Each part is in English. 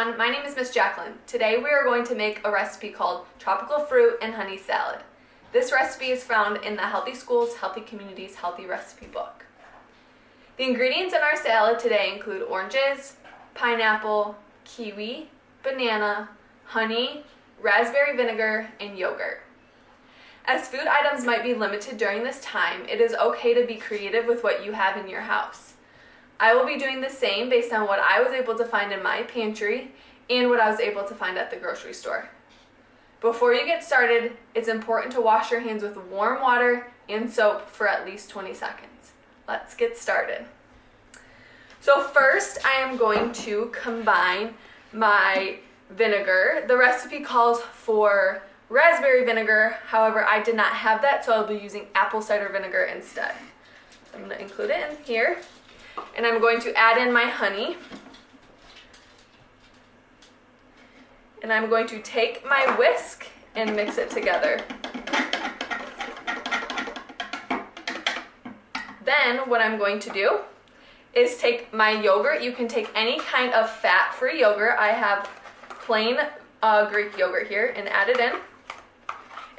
everyone, my name is Miss Jaclyn. Today we are going to make a recipe called Tropical Fruit and Honey Salad. This recipe is found in the Healthy Schools, Healthy Communities, Healthy Recipe book. The ingredients in our salad today include oranges, pineapple, kiwi, banana, honey, raspberry vinegar, and yogurt. As food items might be limited during this time, it is okay to be creative with what you have in your house. I will be doing the same based on what I was able to find in my pantry and what I was able to find at the grocery store. Before you get started, it's important to wash your hands with warm water and soap for at least 20 seconds. Let's get started. So first, I am going to combine my vinegar. The recipe calls for raspberry vinegar, however, I did not have that, so I'll be using apple cider vinegar instead. I'm going to include it in here. And I'm going to add in my honey. And I'm going to take my whisk and mix it together. Then what I'm going to do is take my yogurt. You can take any kind of fat-free yogurt. I have plain Greek yogurt here, and add it in.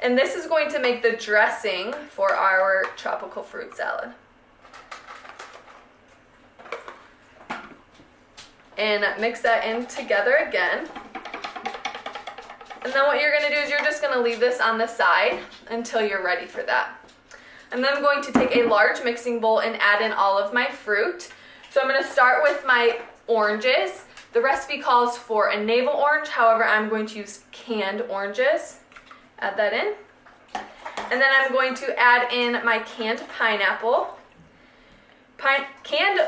And this is going to make the dressing for our tropical fruit salad. And mix that in together again. And then what you're going to do is you're just going to leave this on the side until you're ready for that. And then I'm going to take a large mixing bowl and add in all of my fruit. So I'm going to start with my oranges. The recipe calls for a navel orange, however, I'm going to use canned oranges. Add that in. And then I'm going to add in my canned pineapple. Canned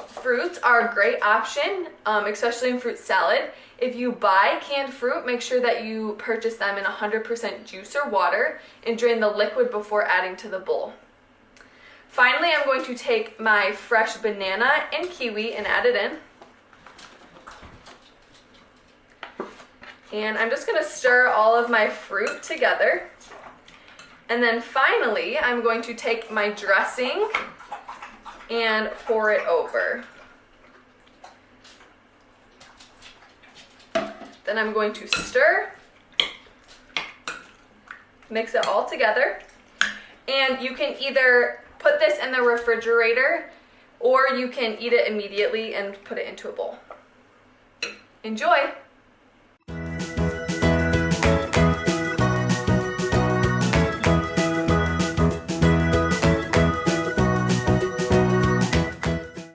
fruits are a great option, especially in fruit salad. If you buy canned fruit, make sure that you purchase them in 100% juice or water and drain the liquid before adding to the bowl. Finally, I'm going to take my fresh banana and kiwi and add it in. And I'm just going to stir all of my fruit together. And then finally, I'm going to take my dressing and pour it over. Then I'm going to stir, mix it all together, and you can either put this in the refrigerator or you can eat it immediately and put it into a bowl. Enjoy!